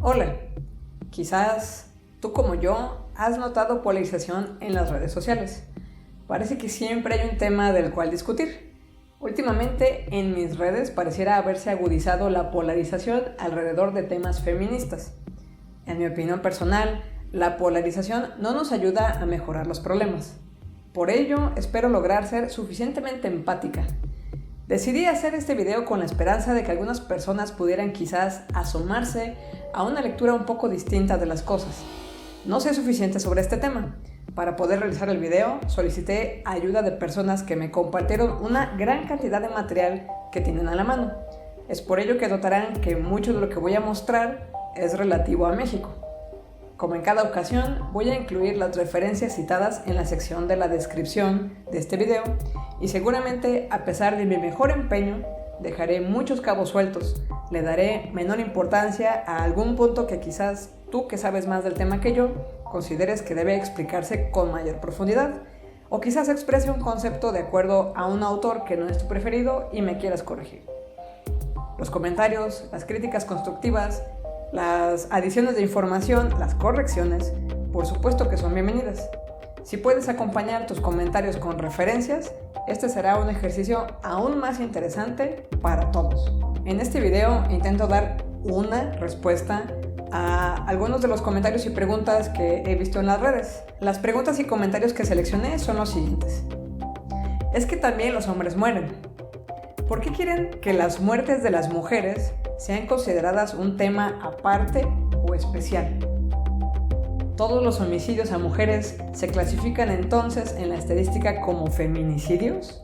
Hola, quizás tú como yo has notado polarización en las redes sociales. Parece que siempre hay un tema del cual discutir. Últimamente en mis redes pareciera haberse agudizado la polarización alrededor de temas feministas. En mi opinión personal, la polarización no nos ayuda a mejorar los problemas. Por ello, espero lograr ser suficientemente empática. Decidí hacer este video con la esperanza de que algunas personas pudieran quizás asomarse a una lectura un poco distinta de las cosas. No sé suficiente sobre este tema. Para poder realizar el video, solicité ayuda de personas que me compartieron una gran cantidad de material que tienen a la mano. Es por ello que notarán que mucho de lo que voy a mostrar es relativo a México. Como en cada ocasión, voy a incluir las referencias citadas en la sección de la descripción de este video y seguramente, a pesar de mi mejor empeño, dejaré muchos cabos sueltos, le daré menor importancia a algún punto que quizás tú, que sabes más del tema que yo, consideres que debe explicarse con mayor profundidad, o quizás exprese un concepto de acuerdo a un autor que no es tu preferido y me quieras corregir. Los comentarios, las críticas constructivas, las adiciones de información, las correcciones, por supuesto que son bienvenidas. Si puedes acompañar tus comentarios con referencias, este será un ejercicio aún más interesante para todos. En este video intento dar una respuesta a algunos de los comentarios y preguntas que he visto en las redes. Las preguntas y comentarios que seleccioné son los siguientes. ¿Es que también los hombres mueren? ¿Por qué quieren que las muertes de las mujeres sean consideradas un tema aparte o especial? ¿Todos los homicidios a mujeres se clasifican entonces en la estadística como feminicidios?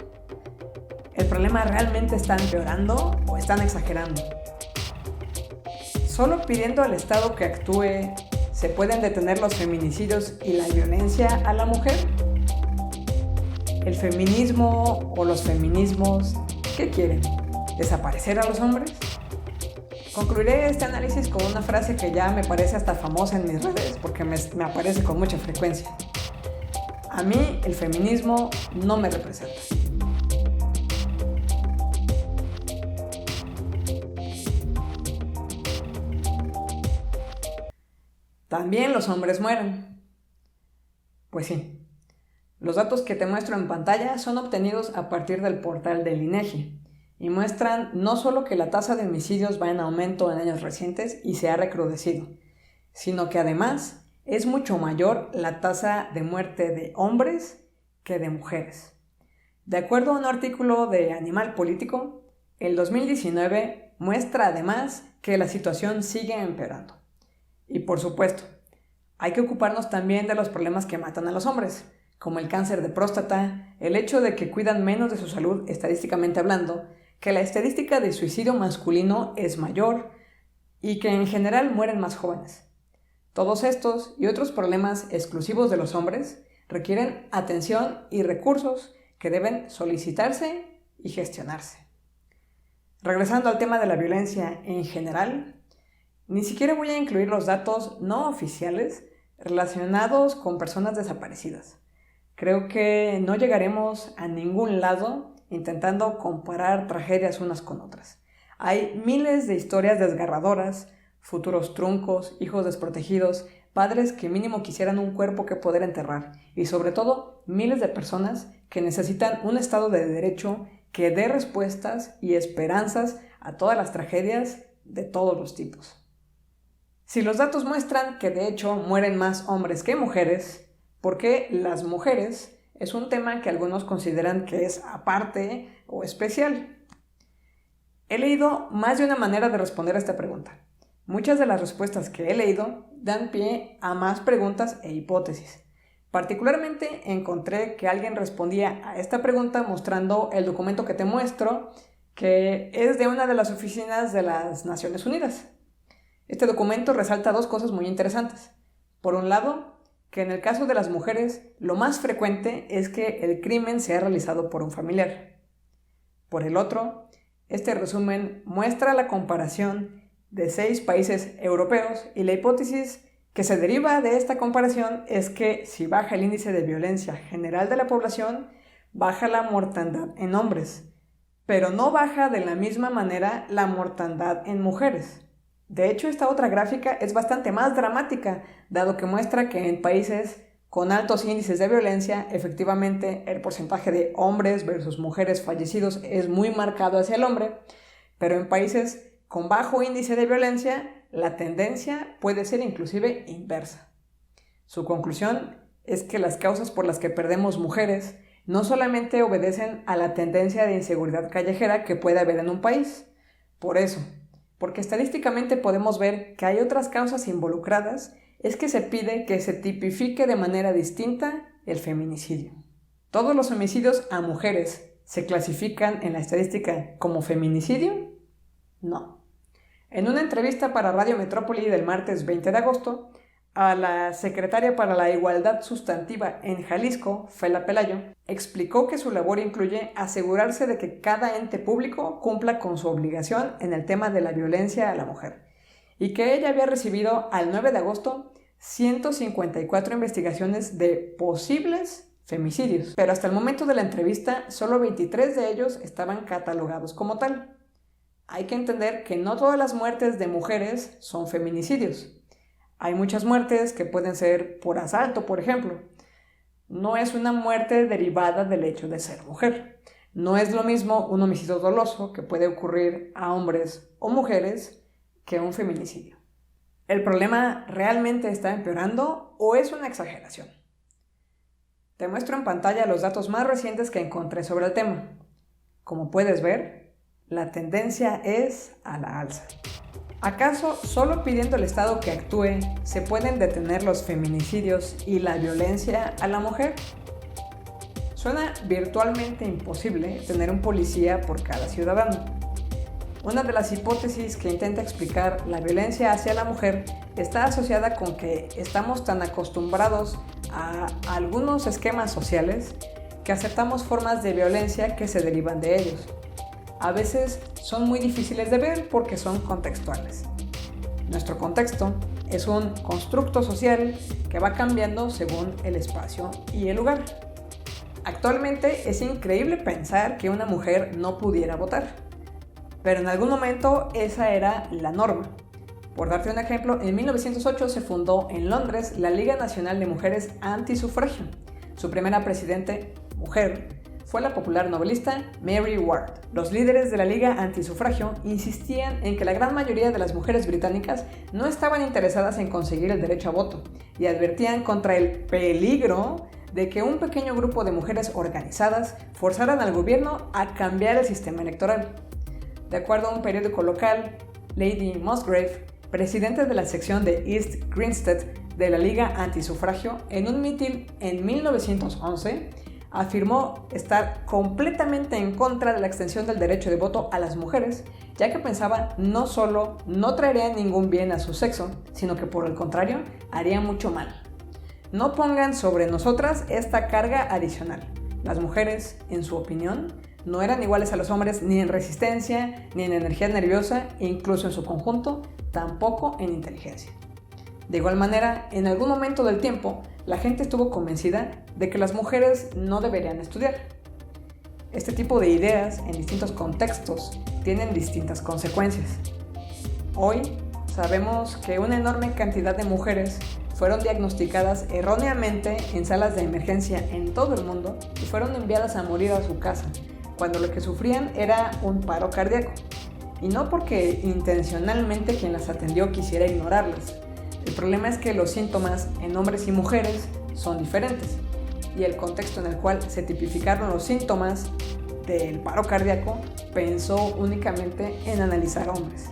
¿El problema realmente está empeorando o están exagerando? ¿Solo pidiendo al Estado que actúe se pueden detener los feminicidios y la violencia a la mujer? ¿El feminismo o los feminismos qué quieren? ¿Desaparecer a los hombres? Concluiré este análisis con una frase que ya me parece hasta famosa en mis redes porque me aparece con mucha frecuencia. A mí el feminismo no me representa. ¿También los hombres mueren? Pues sí. Los datos que te muestro en pantalla son obtenidos a partir del portal del INEGI y muestran no solo que la tasa de homicidios va en aumento en años recientes y se ha recrudecido, sino que además es mucho mayor la tasa de muerte de hombres que de mujeres. De acuerdo a un artículo de Animal Político, el 2019 muestra además que la situación sigue empeorando. Y por supuesto, hay que ocuparnos también de los problemas que matan a los hombres, como el cáncer de próstata, el hecho de que cuidan menos de su salud estadísticamente hablando, que la estadística de suicidio masculino es mayor y que en general mueren más jóvenes. Todos estos y otros problemas exclusivos de los hombres requieren atención y recursos que deben solicitarse y gestionarse. Regresando al tema de la violencia en general, ni siquiera voy a incluir los datos no oficiales relacionados con personas desaparecidas. Creo que no llegaremos a ningún lado intentando comparar tragedias unas con otras. Hay miles de historias desgarradoras, futuros truncos, hijos desprotegidos, padres que mínimo quisieran un cuerpo que poder enterrar y sobre todo miles de personas que necesitan un Estado de Derecho que dé respuestas y esperanzas a todas las tragedias de todos los tipos. Si los datos muestran que de hecho mueren más hombres que mujeres, ¿por qué las mujeres? Es un tema que algunos consideran que es aparte o especial. He leído más de una manera de responder a esta pregunta. Muchas de las respuestas que he leído dan pie a más preguntas e hipótesis. Particularmente encontré que alguien respondía a esta pregunta mostrando el documento que te muestro, que es de una de las oficinas de las Naciones Unidas. Este documento resalta dos cosas muy interesantes. Por un lado, que en el caso de las mujeres, lo más frecuente es que el crimen sea realizado por un familiar. Por el otro, este resumen muestra la comparación de 6 países europeos y la hipótesis que se deriva de esta comparación es que si baja el índice de violencia general de la población, baja la mortandad en hombres, pero no baja de la misma manera la mortandad en mujeres. De hecho, esta otra gráfica es bastante más dramática, dado que muestra que en países con altos índices de violencia, efectivamente el porcentaje de hombres versus mujeres fallecidos es muy marcado hacia el hombre, pero en países con bajo índice de violencia, la tendencia puede ser inclusive inversa. Su conclusión es que las causas por las que perdemos mujeres no solamente obedecen a la tendencia de inseguridad callejera que puede haber en un país. Por eso, porque estadísticamente podemos ver que hay otras causas involucradas, es que se pide que se tipifique de manera distinta el feminicidio. ¿Todos los homicidios a mujeres se clasifican en la estadística como feminicidio? No. En una entrevista para Radio Metrópoli del martes 20 de agosto, a la secretaria para la Igualdad Sustantiva en Jalisco, Fela Pelayo, explicó que su labor incluye asegurarse de que cada ente público cumpla con su obligación en el tema de la violencia a la mujer, y que ella había recibido al 9 de agosto 154 investigaciones de posibles femicidios, pero hasta el momento de la entrevista solo 23 de ellos estaban catalogados como tal. Hay que entender que no todas las muertes de mujeres son feminicidios. Hay muchas muertes que pueden ser por asalto, por ejemplo. No es una muerte derivada del hecho de ser mujer. No es lo mismo un homicidio doloso que puede ocurrir a hombres o mujeres que un feminicidio. ¿El problema realmente está empeorando o es una exageración? Te muestro en pantalla los datos más recientes que encontré sobre el tema. Como puedes ver, la tendencia es a la alza. ¿Acaso solo pidiendo al Estado que actúe se pueden detener los feminicidios y la violencia a la mujer? Suena virtualmente imposible tener un policía por cada ciudadano. Una de las hipótesis que intenta explicar la violencia hacia la mujer está asociada con que estamos tan acostumbrados a algunos esquemas sociales que aceptamos formas de violencia que se derivan de ellos. A veces son muy difíciles de ver porque son contextuales. Nuestro contexto es un constructo social que va cambiando según el espacio y el lugar. Actualmente es increíble pensar que una mujer no pudiera votar, pero en algún momento esa era la norma. Por darte un ejemplo, en 1908 se fundó en Londres la Liga Nacional de Mujeres Antisufragio. Su primera presidente, mujer, fue la popular novelista Mary Ward. Los líderes de la Liga Antisufragio insistían en que la gran mayoría de las mujeres británicas no estaban interesadas en conseguir el derecho a voto y advertían contra el peligro de que un pequeño grupo de mujeres organizadas forzaran al gobierno a cambiar el sistema electoral. De acuerdo a un periódico local, Lady Musgrave, presidente de la sección de East Grinstead de la Liga Antisufragio, en un mitin en 1911, afirmó estar completamente en contra de la extensión del derecho de voto a las mujeres, ya que pensaba no solo no traería ningún bien a su sexo, sino que por el contrario haría mucho mal. No pongan sobre nosotras esta carga adicional. Las mujeres, en su opinión, no eran iguales a los hombres ni en resistencia, ni en energía nerviosa, e incluso en su conjunto, tampoco en inteligencia. De igual manera, en algún momento del tiempo, la gente estuvo convencida de que las mujeres no deberían estudiar. Este tipo de ideas, en distintos contextos, tienen distintas consecuencias. Hoy, sabemos que una enorme cantidad de mujeres fueron diagnosticadas erróneamente en salas de emergencia en todo el mundo y fueron enviadas a morir a su casa, cuando lo que sufrían era un paro cardíaco. Y no porque intencionalmente quien las atendió quisiera ignorarlas. El problema es que los síntomas en hombres y mujeres son diferentes, y el contexto en el cual se tipificaron los síntomas del paro cardíaco pensó únicamente en analizar hombres.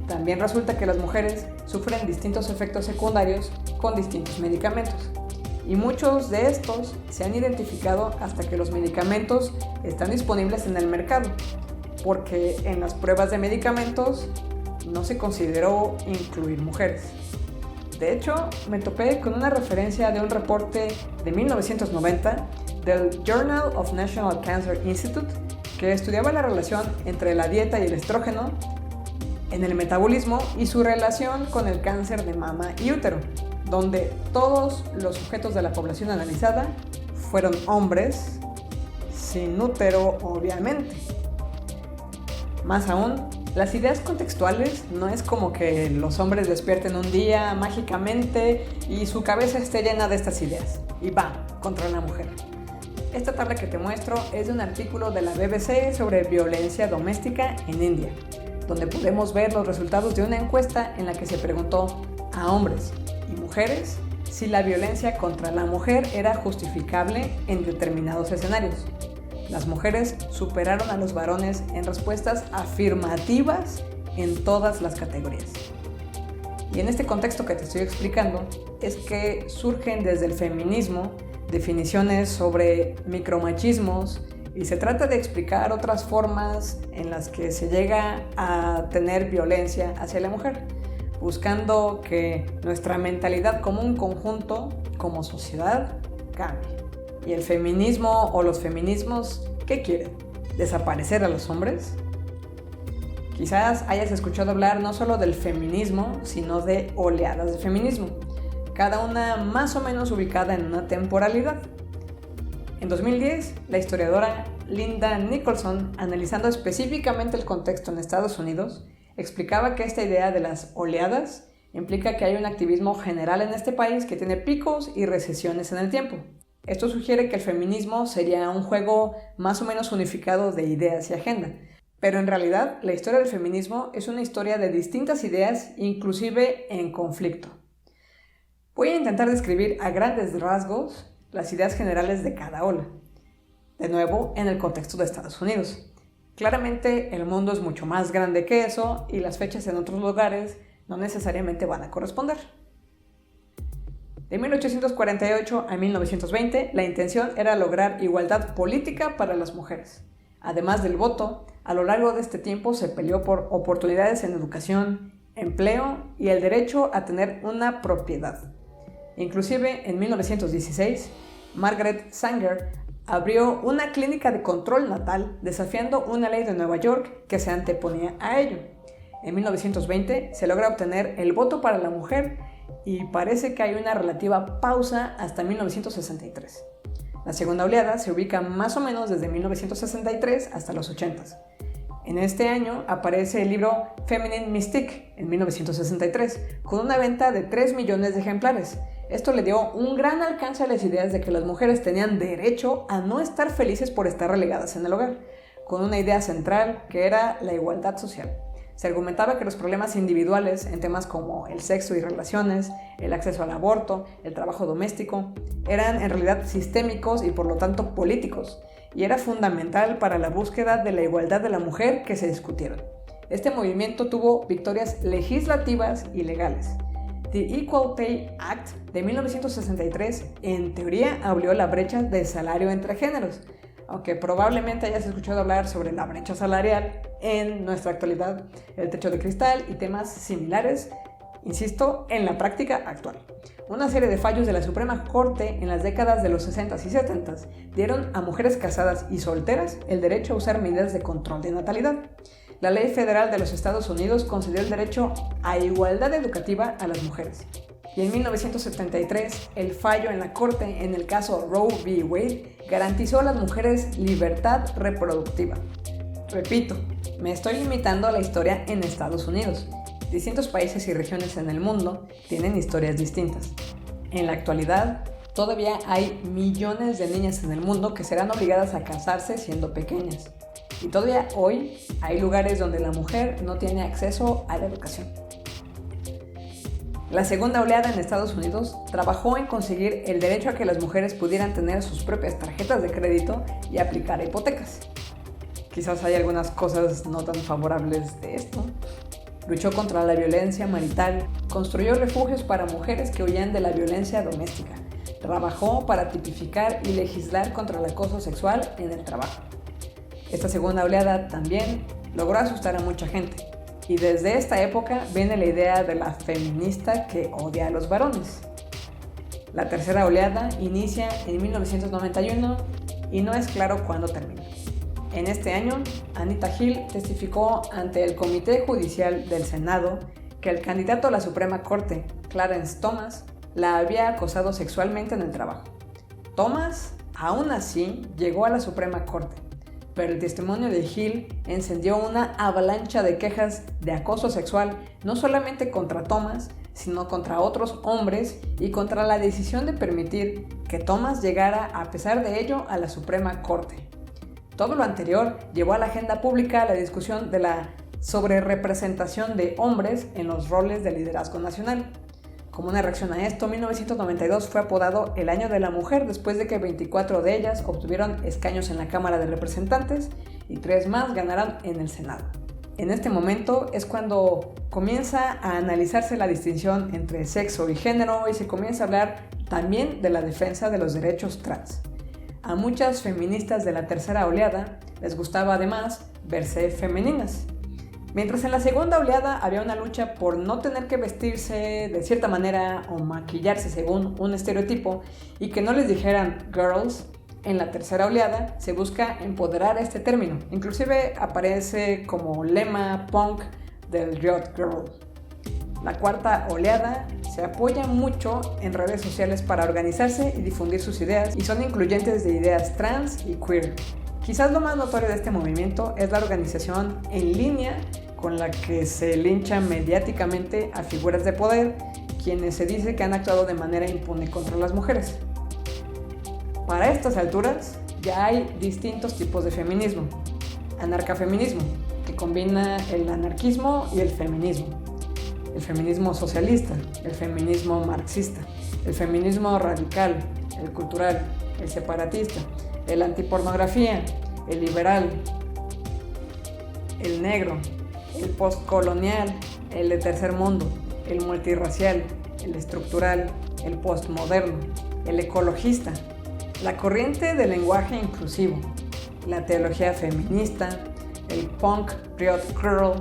También resulta que las mujeres sufren distintos efectos secundarios con distintos medicamentos, y muchos de estos se han identificado hasta que los medicamentos están disponibles en el mercado, porque en las pruebas de medicamentos no se consideró incluir mujeres. De hecho, me topé con una referencia de un reporte de 1990 del Journal of National Cancer Institute que estudiaba la relación entre la dieta y el estrógeno en el metabolismo y su relación con el cáncer de mama y útero, donde todos los sujetos de la población analizada fueron hombres, sin útero obviamente. Más aún, Las ideas contextuales no es como que los hombres despierten un día mágicamente y su cabeza esté llena de estas ideas y va contra la mujer. Esta tabla que te muestro es de un artículo de la BBC sobre violencia doméstica en India, donde podemos ver los resultados de una encuesta en la que se preguntó a hombres y mujeres si la violencia contra la mujer era justificable en determinados escenarios. Las mujeres superaron a los varones en respuestas afirmativas en todas las categorías. Y en este contexto que te estoy explicando es que surgen desde el feminismo definiciones sobre micromachismos y se trata de explicar otras formas en las que se llega a tener violencia hacia la mujer, buscando que nuestra mentalidad como un conjunto, como sociedad, cambie. ¿Y el feminismo o los feminismos qué quieren? ¿Desaparecer a los hombres? Quizás hayas escuchado hablar no solo del feminismo, sino de oleadas de feminismo, cada una más o menos ubicada en una temporalidad. En 2010, la historiadora Linda Nicholson, analizando específicamente el contexto en Estados Unidos, explicaba que esta idea de las oleadas implica que hay un activismo general en este país que tiene picos y recesiones en el tiempo. Esto sugiere que el feminismo sería un juego más o menos unificado de ideas y agenda, pero en realidad la historia del feminismo es una historia de distintas ideas, inclusive en conflicto. Voy a intentar describir a grandes rasgos las ideas generales de cada ola, de nuevo en el contexto de Estados Unidos. Claramente el mundo es mucho más grande que eso y las fechas en otros lugares no necesariamente van a corresponder. De 1848 a 1920, la intención era lograr igualdad política para las mujeres. Además del voto, a lo largo de este tiempo se peleó por oportunidades en educación, empleo y el derecho a tener una propiedad. Inclusive, en 1916, Margaret Sanger abrió una clínica de control natal desafiando una ley de Nueva York que se anteponía a ello. En 1920 se logra obtener el voto para la mujer y parece que hay una relativa pausa hasta 1963. La segunda oleada se ubica más o menos desde 1963 hasta los 80s. En este año aparece el libro Feminine Mystique en 1963, con una venta de 3 millones de ejemplares. Esto le dio un gran alcance a las ideas de que las mujeres tenían derecho a no estar felices por estar relegadas en el hogar, con una idea central que era la igualdad social. Se argumentaba que los problemas individuales en temas como el sexo y relaciones, el acceso al aborto, el trabajo doméstico, eran en realidad sistémicos y por lo tanto políticos, y era fundamental para la búsqueda de la igualdad de la mujer que se discutieron. Este movimiento tuvo victorias legislativas y legales. The Equal Pay Act de 1963 en teoría abrió la brecha de salario entre géneros, aunque probablemente hayas escuchado hablar sobre la brecha salarial en nuestra actualidad, el techo de cristal y temas similares, insisto, en la práctica actual. Una serie de fallos de la Suprema Corte en las décadas de los 60s y 70s dieron a mujeres casadas y solteras el derecho a usar medidas de control de natalidad. La Ley Federal de los Estados Unidos concedió el derecho a igualdad educativa a las mujeres. Y en 1973, el fallo en la Corte en el caso Roe v. Wade garantizó a las mujeres libertad reproductiva. Repito, me estoy limitando a la historia en Estados Unidos. Distintos países y regiones en el mundo tienen historias distintas. En la actualidad, todavía hay millones de niñas en el mundo que serán obligadas a casarse siendo pequeñas. Y todavía hoy hay lugares donde la mujer no tiene acceso a la educación. La segunda oleada en Estados Unidos trabajó en conseguir el derecho a que las mujeres pudieran tener sus propias tarjetas de crédito y aplicar hipotecas. Quizás hay algunas cosas no tan favorables de esto. Luchó contra la violencia marital, construyó refugios para mujeres que huían de la violencia doméstica, trabajó para tipificar y legislar contra el acoso sexual en el trabajo. Esta segunda oleada también logró asustar a mucha gente. Y desde esta época viene la idea de la feminista que odia a los varones. La tercera oleada inicia en 1991 y no es claro cuándo termina. En este año, Anita Hill testificó ante el Comité Judicial del Senado que el candidato a la Suprema Corte, Clarence Thomas, la había acosado sexualmente en el trabajo. Thomas, aún así, llegó a la Suprema Corte, pero el testimonio de Hill encendió una avalancha de quejas de acoso sexual, no solamente contra Thomas, sino contra otros hombres y contra la decisión de permitir que Thomas llegara, a pesar de ello, a la Suprema Corte. Todo lo anterior llevó a la agenda pública la discusión de la sobrerepresentación de hombres en los roles de liderazgo nacional. Como una reacción a esto, 1992 fue apodado el Año de la Mujer después de que 24 de ellas obtuvieron escaños en la Cámara de Representantes y 3 más ganaron en el Senado. En este momento es cuando comienza a analizarse la distinción entre sexo y género y se comienza a hablar también de la defensa de los derechos trans. A muchas feministas de la tercera oleada les gustaba además verse femeninas. Mientras en la segunda oleada había una lucha por no tener que vestirse de cierta manera o maquillarse según un estereotipo y que no les dijeran girls, en la tercera oleada se busca empoderar este término. Inclusive aparece como lema punk del Riot Girl. La cuarta oleada se apoya mucho en redes sociales para organizarse y difundir sus ideas y son incluyentes de ideas trans y queer. Quizás lo más notorio de este movimiento es la organización en línea con la que se lincha mediáticamente a figuras de poder, quienes se dice que han actuado de manera impune contra las mujeres. Para estas alturas ya hay distintos tipos de feminismo. Anarcafeminismo, que combina el anarquismo y el feminismo socialista, el feminismo marxista, el feminismo radical, el cultural, el separatista, el antipornografía, el liberal, el negro, el postcolonial, el de tercer mundo, el multirracial, el estructural, el postmoderno, el ecologista, la corriente del lenguaje inclusivo, la teología feminista, el punk Riot Girl,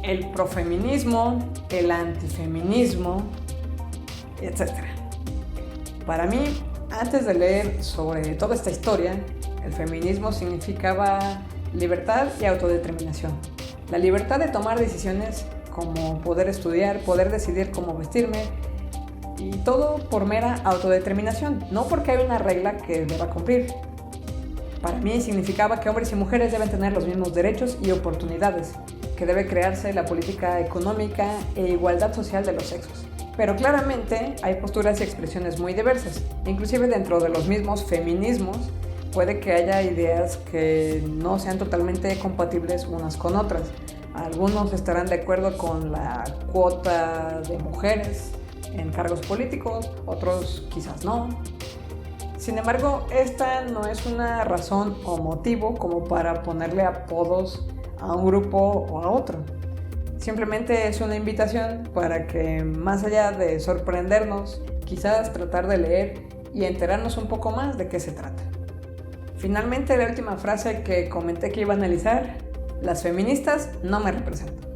el profeminismo, el antifeminismo, etc. Para mí, antes de leer sobre toda esta historia, el feminismo significaba libertad y autodeterminación. La libertad de tomar decisiones como poder estudiar, poder decidir cómo vestirme y todo por mera autodeterminación, no porque hay una regla que deba cumplir. Para mí significaba que hombres y mujeres deben tener los mismos derechos y oportunidades, que debe crearse la política económica e igualdad social de los sexos. Pero claramente hay posturas y expresiones muy diversas, inclusive dentro de los mismos feminismos puede que haya ideas que no sean totalmente compatibles unas con otras. Algunos estarán de acuerdo con la cuota de mujeres en cargos políticos, otros quizás no. Sin embargo, esta no es una razón o motivo como para ponerle apodos a un grupo o a otro. Simplemente es una invitación para que, más allá de sorprendernos, quizás tratar de leer y enterarnos un poco más de qué se trata. Finalmente, la última frase que comenté que iba a analizar: las feministas no me representan.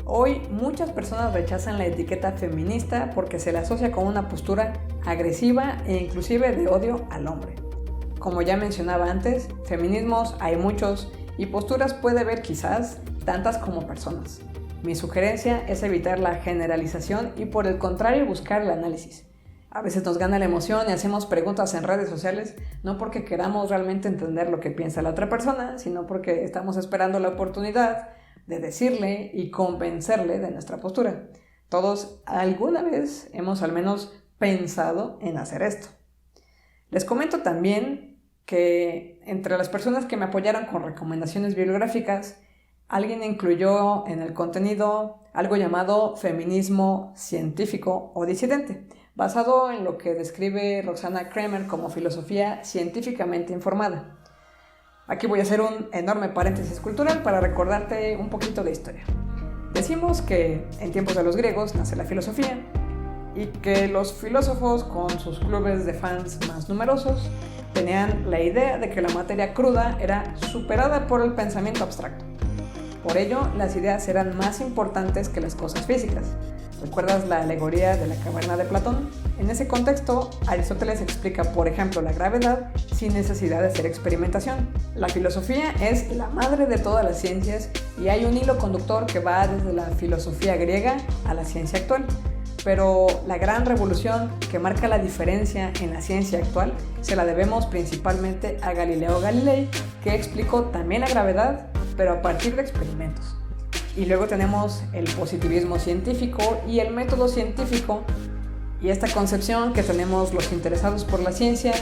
Hoy muchas personas rechazan la etiqueta feminista porque se la asocia con una postura agresiva e inclusive de odio al hombre. Como ya mencionaba antes, feminismos hay muchos y posturas puede haber quizás tantas como personas. Mi sugerencia es evitar la generalización y por el contrario buscar el análisis. A veces nos gana la emoción y hacemos preguntas en redes sociales, no porque queramos realmente entender lo que piensa la otra persona, sino porque estamos esperando la oportunidad de decirle y convencerle de nuestra postura. Todos alguna vez hemos al menos pensado en hacer esto. Les comento también que entre las personas que me apoyaron con recomendaciones bibliográficas, alguien incluyó en el contenido algo llamado feminismo científico o disidente, basado en lo que describe Roxana Kramer como filosofía científicamente informada. Aquí voy a hacer un enorme paréntesis cultural para recordarte un poquito de historia. Decimos que en tiempos de los griegos nace la filosofía y que los filósofos con sus clubes de fans más numerosos tenían la idea de que la materia cruda era superada por el pensamiento abstracto. Por ello, las ideas eran más importantes que las cosas físicas. ¿Recuerdas la alegoría de la caverna de Platón? En ese contexto, Aristóteles explica, por ejemplo, la gravedad sin necesidad de hacer experimentación. La filosofía es la madre de todas las ciencias y hay un hilo conductor que va desde la filosofía griega a la ciencia actual. pero la gran revolución que marca la diferencia en la ciencia actual se la debemos principalmente a Galileo Galilei, que explicó también la gravedad, pero a partir de experimentos. Y luego tenemos el positivismo científico y el método científico, y esta concepción que tenemos los interesados por la ciencia,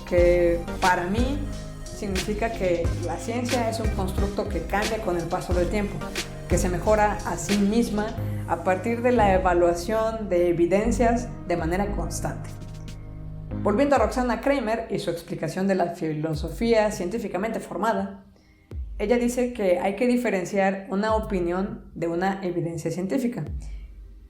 que para mí significa que la ciencia es un constructo que cambia con el paso del tiempo, que se mejora a sí misma a partir de la evaluación de evidencias de manera constante. Volviendo a Roxana Kramer y su explicación de la filosofía científicamente formada, ella dice que hay que diferenciar una opinión de una evidencia científica.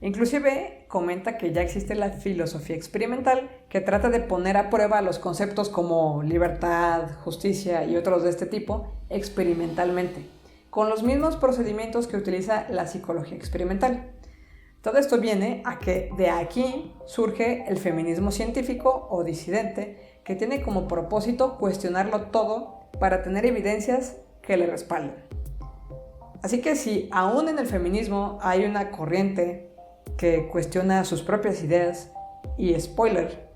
Inclusive comenta que ya existe la filosofía experimental, que trata de poner a prueba los conceptos como libertad, justicia y otros de este tipo experimentalmente, con los mismos procedimientos que utiliza la psicología experimental. Todo esto viene a que de aquí surge el feminismo científico o disidente, que tiene como propósito cuestionarlo todo para tener evidencias que le respalden. Así que si aún en el feminismo hay una corriente que cuestiona sus propias ideas, y spoiler,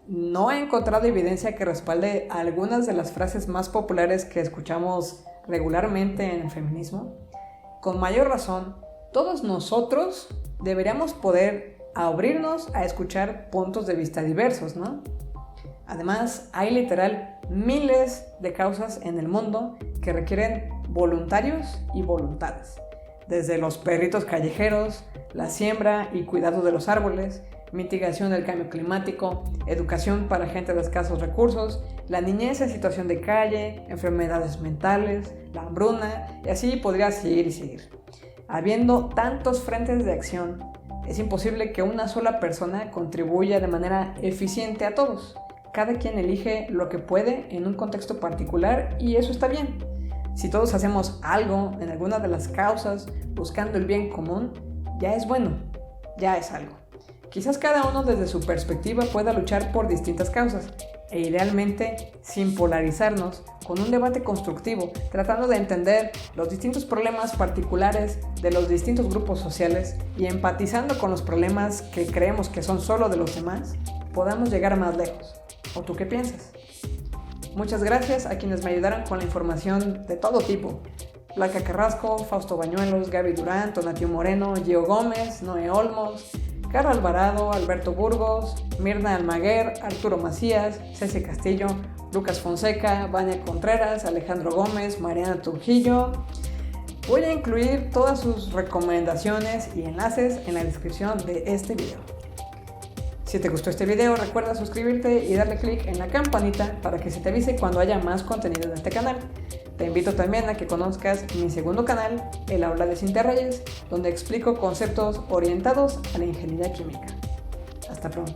no he encontrado evidencia que respalde algunas de las frases más populares que escuchamos regularmente en el feminismo, con mayor razón, todos nosotros deberíamos poder abrirnos a escuchar puntos de vista diversos, ¿no? Además, hay literal miles de causas en el mundo que requieren voluntarios y voluntades. Desde los perritos callejeros, la siembra y cuidado de los árboles, mitigación del cambio climático, educación para gente de escasos recursos, la niñez en situación de calle, enfermedades mentales, la hambruna, y así podría seguir y seguir. Habiendo tantos frentes de acción, es imposible que una sola persona contribuya de manera eficiente a todos. Cada quien elige lo que puede en un contexto particular y eso está bien. Si todos hacemos algo en alguna de las causas buscando el bien común, ya es bueno, ya es algo. Quizás cada uno desde su perspectiva pueda luchar por distintas causas e idealmente sin polarizarnos, con un debate constructivo, tratando de entender los distintos problemas particulares de los distintos grupos sociales y empatizando con los problemas que creemos que son solo de los demás, podamos llegar más lejos. ¿O tú qué piensas? Muchas gracias a quienes me ayudaron con la información de todo tipo. Blanca Carrasco, Fausto Bañuelos, Gaby Durán, Tonatiuh Moreno, Gio Gómez, Noé Olmos, Carla Alvarado, Alberto Burgos, Mirna Almaguer, Arturo Macías, Ceci Castillo, Lucas Fonseca, Vania Contreras, Alejandro Gómez, Mariana Trujillo. Voy a incluir todas sus recomendaciones y enlaces en la descripción de este video. Si te gustó este video, recuerda suscribirte y darle click en la campanita para que se te avise cuando haya más contenido en este canal. Te invito también a que conozcas mi segundo canal, El Aula de Cintia Reyes, donde explico conceptos orientados a la ingeniería química. Hasta pronto.